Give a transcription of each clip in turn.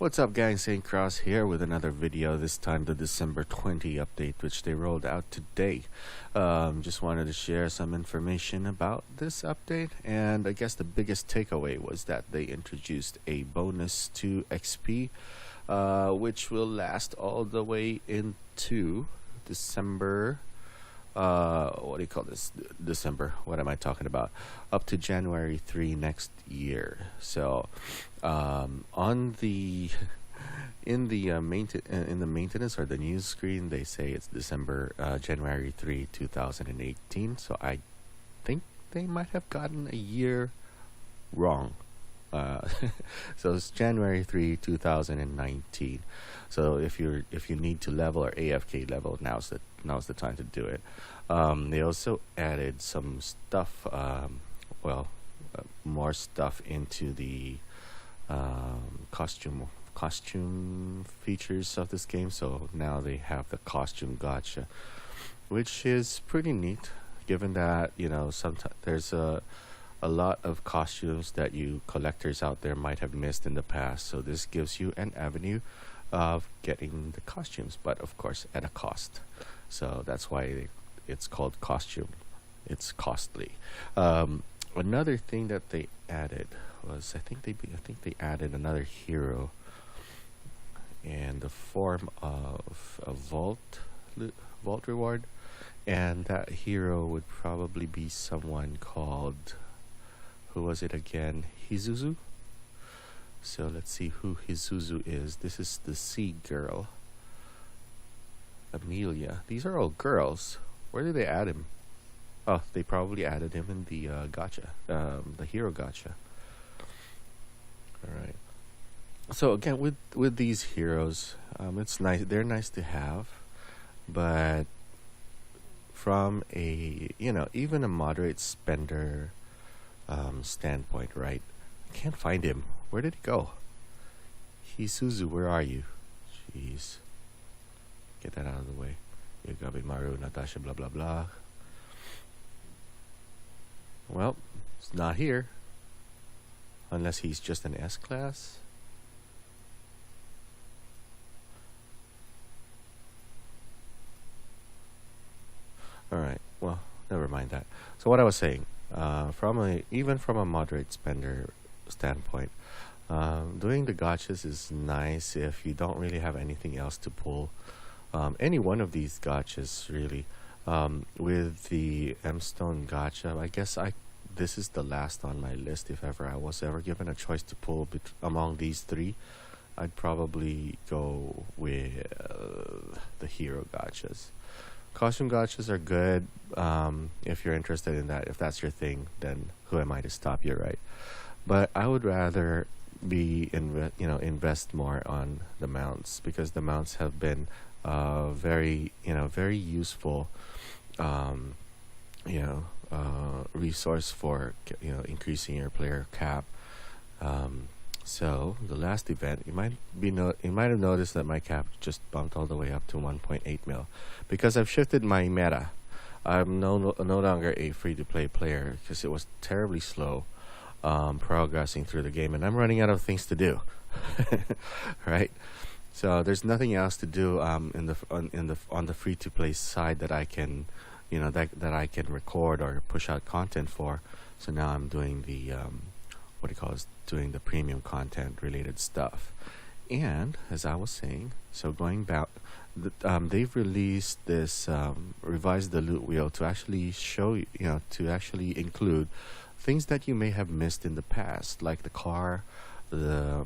What's up, gang? St. Krauss here with another video, this time the December 20 update, which they rolled out today. Just wanted to share some information about this update, and I guess the biggest takeaway was that they introduced a bonus to XP, which will last all the way into December. What do you call this? December. What am I talking about? Up to January 3 next year. So, on the in the maintenance or the news screen, they say it's January 3, 2018. So I think they might have gotten a year wrong. Uh, so it's January 3, 2019. So if you need to level or AFK level, now's the time to do it. They also added some stuff, more stuff into the costume features of this game. So now they have the costume gotcha, which is pretty neat, given that sometimes there's a lot of costumes that you collectors out there might have missed in the past. So this gives you an avenue of getting the costumes, but of course at a cost. So that's why it's called costume. It's costly. Another thing that they added was I think they added another hero in the form of a vault reward, and that hero would probably be someone called, who was it again? Hizuzu. So let's see who Hizuzu is. This is the sea girl. Amelia. These are all girls. Where did they add him? Oh, they probably added him in the gacha, the hero gacha. All right. So again, with these heroes, it's nice. They're nice to have, but from a even a moderate spender standpoint, right? I can't find him. Where did he go? Hisuzu, where are you? Jeez. Get that out of the way. Yugabe Maru, Natasha, blah blah blah. Well, it's not here. Unless he's just an S class. Alright, well, never mind that. So what I was saying, even from a moderate spender standpoint, doing the gotchas is nice if you don't really have anything else to pull. Any one of these gotchas really. With the M-Stone gacha, I guess this is the last on my list. If I was ever given a choice to pull among these three, I'd probably go with the hero gotchas. Costume gotchas are good if you're interested in that. If that's your thing, then who am I to stop you, right? But I would rather invest more on the mounts, because the mounts have been very useful resource for increasing your player cap. So the last event, you might have noticed that my cap just bumped all the way up to 1.8 mil, because I've shifted my meta. I'm no longer a free-to-play player, because it was terribly slow progressing through the game, and I'm running out of things to do. Right? So there's nothing else to do on the free-to-play side that I can that I can record or push out content for. So now I'm doing the doing the premium content related stuff. And as I was saying, so going back, they've released this revised the loot wheel to actually show to actually include things that you may have missed in the past, like the car, the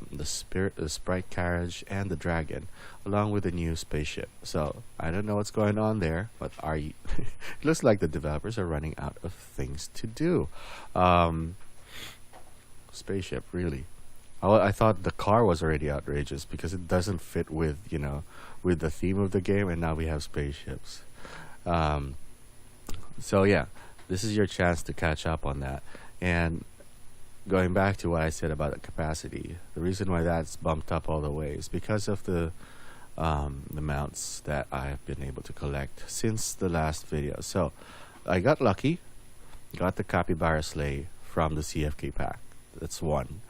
sprite carriage, and the dragon, along with the new spaceship. So I don't know what's going on there, but it looks like the developers are running out of things to do. Spaceship, really. I thought the car was already outrageous because it doesn't fit with with the theme of the game, and now we have spaceships. So yeah, this is your chance to catch up on that. And going back to what I said about the capacity, the reason why that's bumped up all the way is because of the mounts that I have been able to collect since the last video. So I got lucky, got the Capybara Sleigh from the CFK pack. That's one.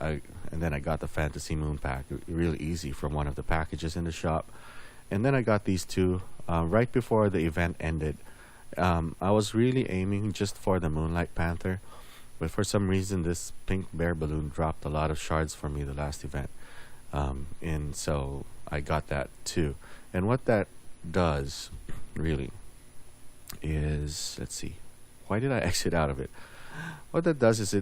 and then I got the Fantasy Moon pack really easy from one of the packages in the shop. And then I got these two right before the event ended. I was really aiming just for the Moonlight Panther, but for some reason this pink bear balloon dropped a lot of shards for me the last event. And so I got that too. And what that does really is, let's see, why did I exit out of it? What that does is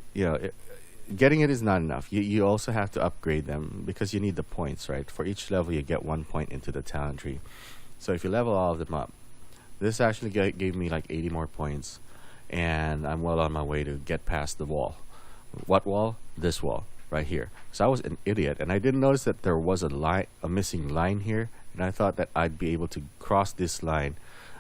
getting it is not enough. You also have to upgrade them because you need the points, right? For each level you get 1 point into the talent tree. So if you level all of them up, this actually gave me like 80 more points, and I'm well on my way to get past the wall. What wall? This wall right here. So I was an idiot, and I didn't notice that there was a missing line here, and I thought that I'd be able to cross this line.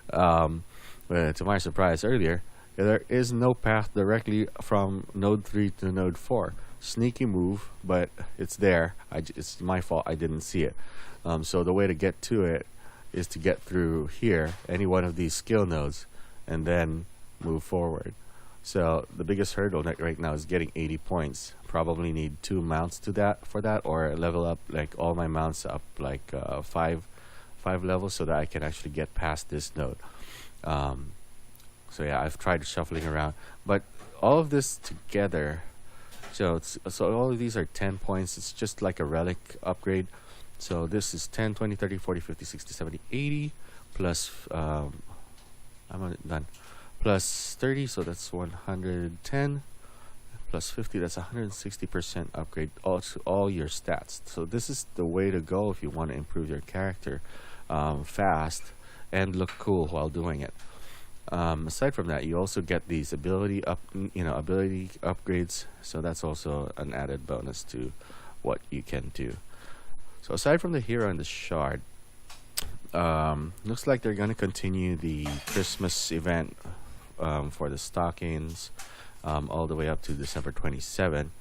But to my surprise earlier, there is no path directly from node 3 to node 4. Sneaky move, but it's there. It's my fault I didn't see it. So the way to get to it is to get through here, any one of these skill nodes, and then move forward. So the biggest hurdle right now is getting 80 points. Probably need 2 mounts for that, or level up like all my mounts up like five levels so that I can actually get past this node. So yeah, I've tried shuffling around, but all of this together, so all of these are 10 points. It's just like a relic upgrade. So this is 10, 20, 30, 40, 50, 60, 70, 80 plus I'm done. Plus 30, so that's 110. Plus 50, that's 160% upgrade all your stats. So this is the way to go if you want to improve your character fast and look cool while doing it. Aside from that, you also get these ability upgrades. So that's also an added bonus to what you can do. So aside from the hero and the shard, looks like they're gonna continue the Christmas event for the stockings all the way up to December 27,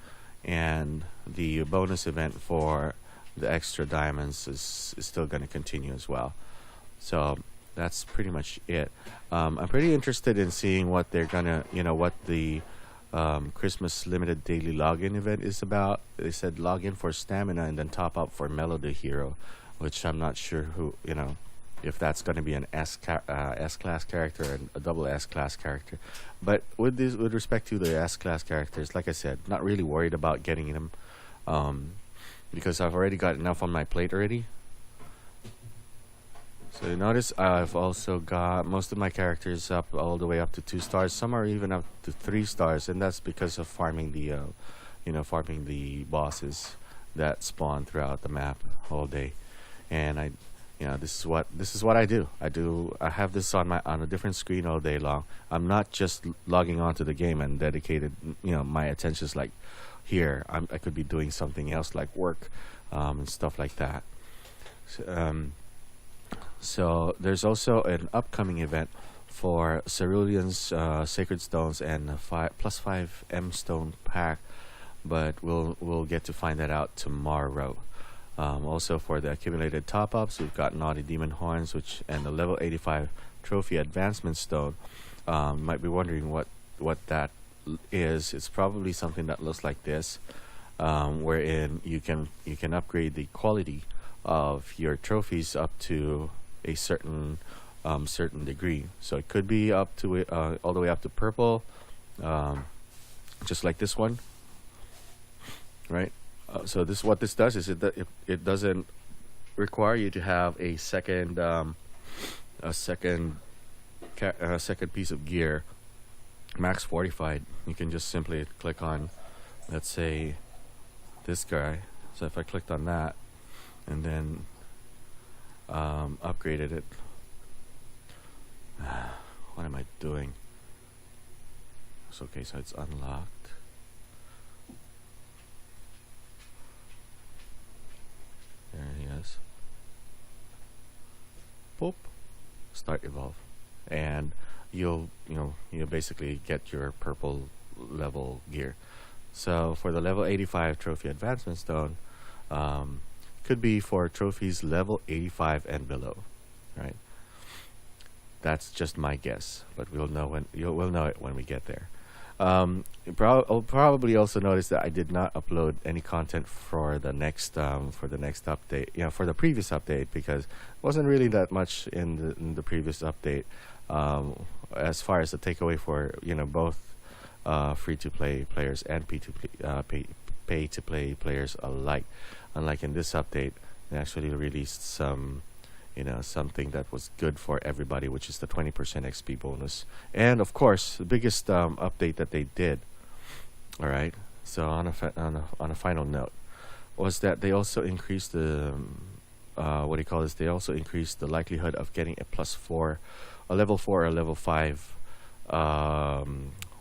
and the bonus event for the extra diamonds is still gonna continue as well. So that's pretty much it. I'm pretty interested in seeing what they're gonna, what the Christmas limited daily login event is about. They said login for stamina and then top up for Melody Hero, which I'm not sure if that's going to be an S-class character and a double S-class character. But with respect to the S-class characters, like I said, not really worried about getting them because I've already got enough on my plate already. So you notice I've also got most of my characters up all the way up to 2 stars. Some are even up to 3 stars, and that's because of farming the bosses that spawn throughout the map all day. And this is what I do. I have this on a different screen all day long. I'm not just logging onto the game and dedicated. My attention's like here. I could be doing something else like work and stuff like that. So there's also an upcoming event for Cerulean's Sacred Stones and plus 5 M Stone pack, but we'll get to find that out tomorrow. Also for the accumulated top-ups, we've got Naughty Demon Horns, and the level 85 Trophy Advancement Stone. Might be wondering what that is. It's probably something that looks like this, wherein you can upgrade the quality of your trophies up to a certain degree. So it could be up to all the way up to purple, just like this one, right? So what this does is it doesn't require you to have a second piece of gear max fortified. You can just simply click on, let's say, this guy. So if I clicked on that and then upgraded it, what am I doing? It's okay, so it's unlocked. There he is. Boop. Start evolve, and you'll basically get your purple level gear. So for the level 85 trophy advancement stone, could be for trophies level 85 and below, right? That's just my guess, but we'll know it when we get there. I'll probably also notice that I did not upload any content for the next update. For the previous update because it wasn't really that much in the previous update. As far as the takeaway for both free to play players and pay to play players alike. Unlike in this update, they actually released something that was good for everybody, which is the 20% XP bonus. And of course, the biggest update that they did, all right. So on a final note, was that they also increased the what do you call this? They also increased the likelihood of getting a +4, a level 4 or a level 5.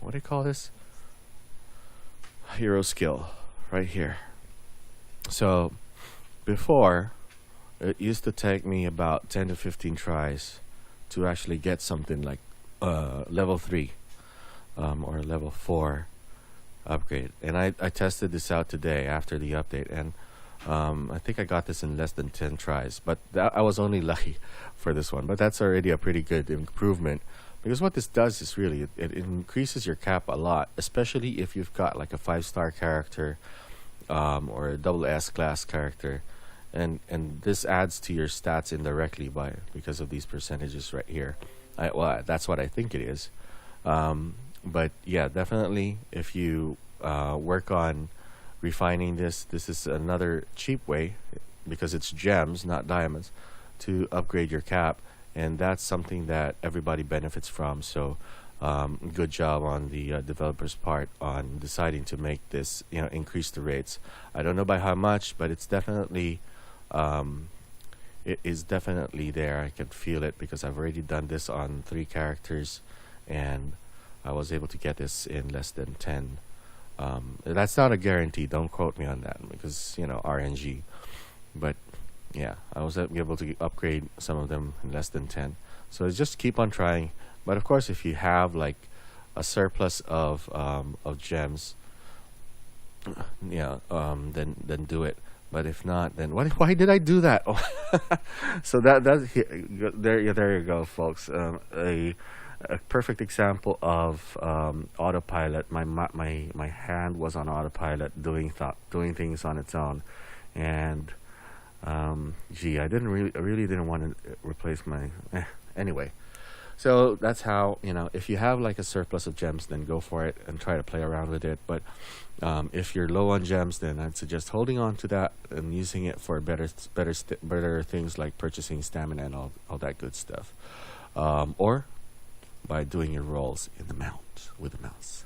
What do you call this? Hero skill, right here. So before, it used to take me about 10 to 15 tries to actually get something like level 3 or level 4 upgrade. And I tested this out today after the update, and I think I got this in less than 10 tries. But I was only lucky for this one. But that's already a pretty good improvement. Because what this does is really, it increases your cap a lot, especially if you've got like a 5-star character or a double S class character. And this adds to your stats indirectly because of these percentages right here. Well, that's what I think it is. But yeah, definitely if you work on refining this is another cheap way, because it's gems, not diamonds, to upgrade your cap. And that's something that everybody benefits from. So good job on the developers' part on deciding to make this, increase the rates. I don't know by how much, but it's definitely it is definitely there. I can feel it because I've already done this on 3 characters, and I was able to get this in less than 10. That's not a guarantee. Don't quote me on that because RNG. But yeah, I was able to upgrade some of them in less than 10. So just keep on trying. But of course, if you have like a surplus of gems, then do it. But if not, then why did I do that? So there you go, folks. A perfect example of autopilot. My hand was on autopilot, doing things on its own, and I really didn't want to replace my. Anyway, so that's how if you have like a surplus of gems, then go for it and try to play around with it. But if you're low on gems, then I'd suggest holding on to that and using it for better things like purchasing stamina and all that good stuff, or by doing your rolls in the mount with the mouse.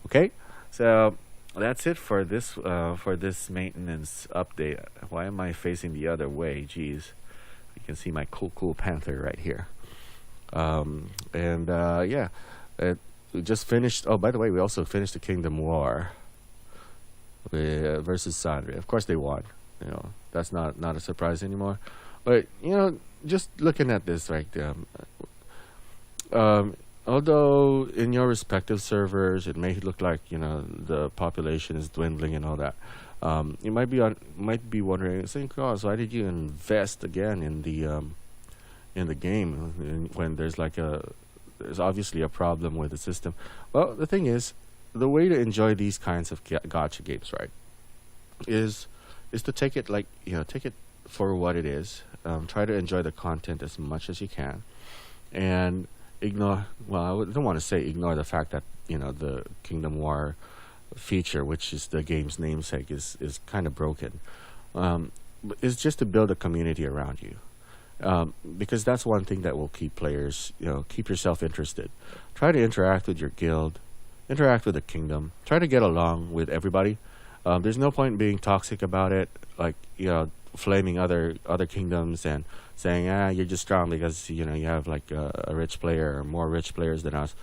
Okay, so that's it for this maintenance update. Why am I facing the other way? Jeez, you can see my cool panther right here. Yeah, we just finished. Oh, by the way, we also finished the Kingdom War versus Sandri. Of course, they won. That's not a surprise anymore. But just looking at this, right? Although in your respective servers, it may look like the population is dwindling and all that. You might be wondering, St. Krauss, why did you invest again in the game when there's obviously a problem with the system? Well, the thing is, the way to enjoy these kinds of gacha games, right, is to take it take it for what it is. Try to enjoy the content as much as you can, and ignore. Well, I don't want to say ignore the fact that the Kingdom War feature, which is the game's namesake, is kind of broken. It's just to build a community around you. Because that's one thing that will keep players, keep yourself interested. Try to interact with your guild, interact with the kingdom, try to get along with everybody. There's no point in being toxic about it, like, flaming other kingdoms and saying, you're just strong because, you have like a rich player or more rich players than us.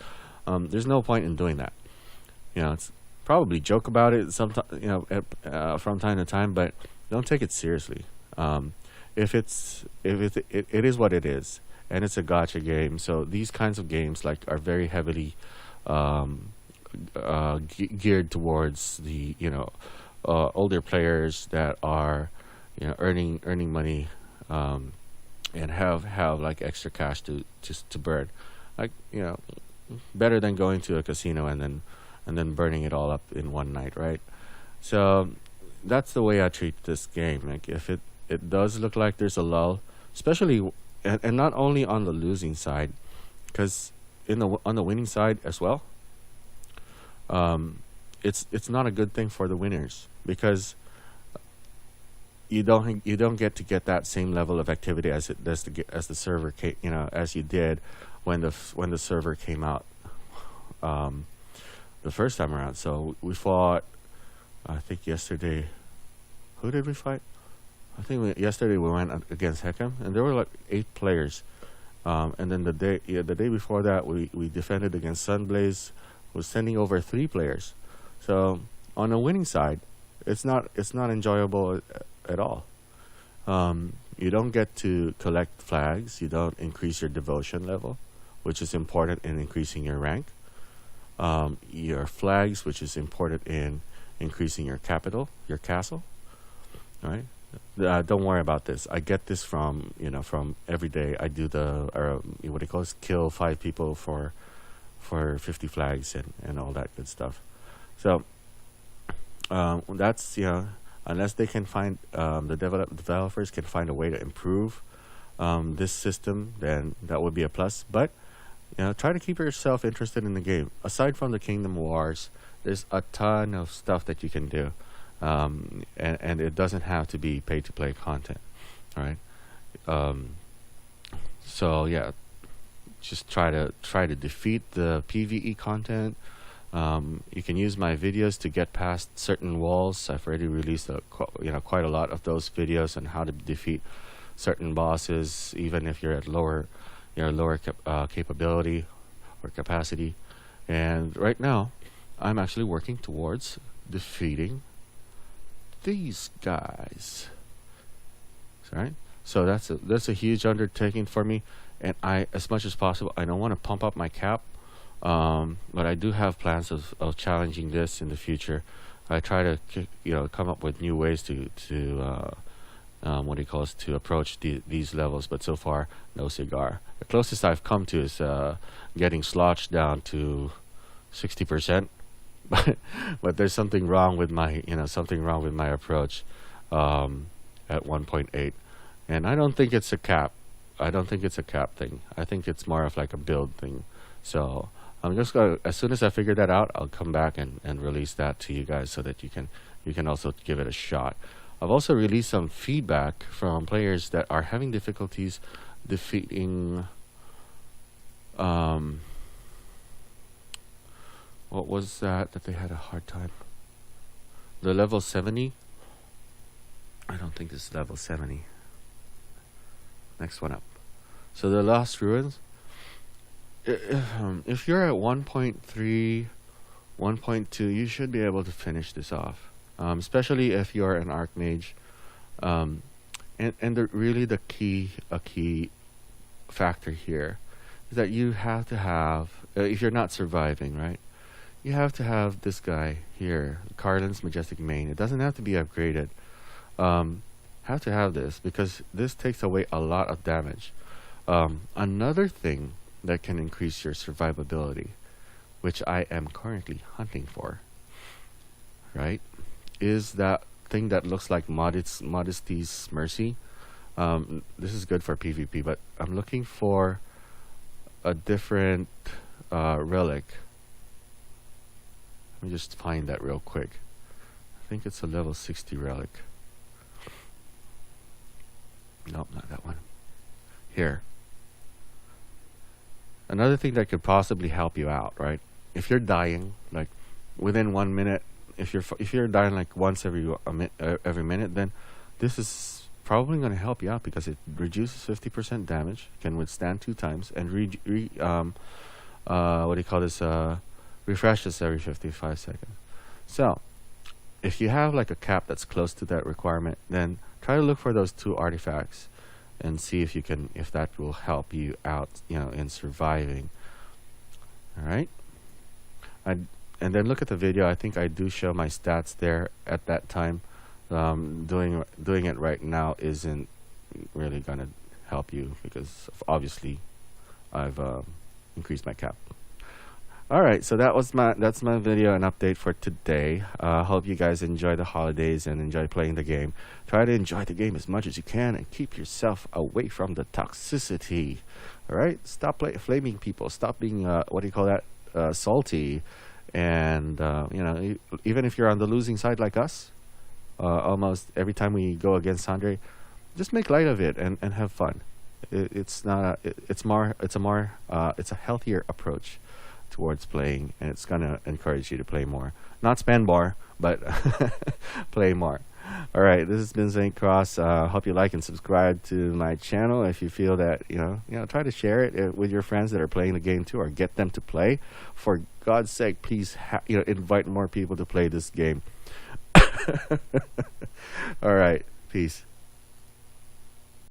There's no point in doing that. It's probably joke about it sometimes, from time to time, but don't take it seriously. If it is what it is, and it's a gacha game, so these kinds of games are very heavily geared towards the older players that are earning money and have like extra cash to burn, better than going to a casino and then and then burning it all up in one night, right? So that's the way I treat this game. Like if it does look like there's a lull, especially and not only on the losing side, because on the winning side as well, it's not a good thing for the winners, because you don't get that same level of activity as it does as the server as you did when the server came out the first time around. So we fought, I think yesterday. Who did we fight? I think yesterday we went against Heckham, and there were like 8 players. And then the day before that, we defended against Sunblaze, was sending over 3 players. So on the winning side, it's not enjoyable at all. You don't get to collect flags. You don't increase your devotion level, which is important in increasing your rank. Your flags, which is important in increasing your capital, your castle. All right. Don't worry about this. I get this from every day. I do what do you call it? Kill 5 people for 50 flags and all that good stuff. So that's unless they can find the developers can find a way to improve this system, then that would be a plus. But try to keep yourself interested in the game. Aside from the Kingdom Wars, there's a ton of stuff that you can do. And it doesn't have to be pay to play content. All right. So yeah, just try to defeat the PvE content. You can use my videos to get past certain walls. I've already released quite a lot of those videos on how to defeat certain bosses, even if you're at lower capability or capacity. And right now, I'm actually working towards defeating these guys. Right? So that's a huge undertaking for me, and as much as possible, I don't want to pump up my cap, but I do have plans of challenging this in the future. I try to come up with new ways to to approach these levels, but so far no cigar. The closest I've come to is getting slotched down to 60%. But there's something wrong with my approach at 1.8, and I don't think it's a cap. I don't think it's a cap thing. I think it's more of like a build thing. So I'm just gonna, as soon as I figure that out, I'll come back and release that to you guys so that you can also give it a shot. I've also released some feedback from players that are having difficulties defeating what was that they had a hard time? The level 70? I don't think this is level 70. Next one up. So the Lost Ruins. If you're at 1.3, 1.2, you should be able to finish this off. Especially if you're an Archmage. And really a key factor here is that you have to have, if you're not surviving, right? You have to have this guy here, Carlin's Majestic Mane. It doesn't have to be upgraded. Have to have this because this takes away a lot of damage. Another thing that can increase your survivability, which I am currently hunting for, right, is that thing that looks like Modesty's Mercy. This is good for PvP, but I'm looking for a different relic. Let me just find that real quick. I think it's a level 60 relic. Nope, not that one. Here. Another thing that could possibly help you out, right? If you're dying, like within 1 minute, if you're dying like once every minute, then this is probably going to help you out because it reduces 50% damage, can withstand 2 times, and refreshes every 55 seconds. So, if you have like a cap that's close to that requirement, then try to look for those 2 artifacts and see if that will help you out, in surviving. All right. And then look at the video. I think I do show my stats there at that time. Doing it right now isn't really gonna help you because obviously I've increased my cap. All right, so that's my video and update for today. Hope you guys enjoy the holidays and enjoy playing the game. Try to enjoy the game as much as you can and keep yourself away from the toxicity. All right, stop flaming people. Stop being what do you call that? Salty. And even if you're on the losing side like us, almost every time we go against Andre, just make light of it and have fun. It's not. It's a healthier approach towards playing, and it's gonna encourage you to play more. Not spend more, but play more. All right, this has been St. Krauss. Hope you like and subscribe to my channel. If you feel that try to share it with your friends that are playing the game too, or get them to play. For God's sake, please invite more people to play this game. All right, peace.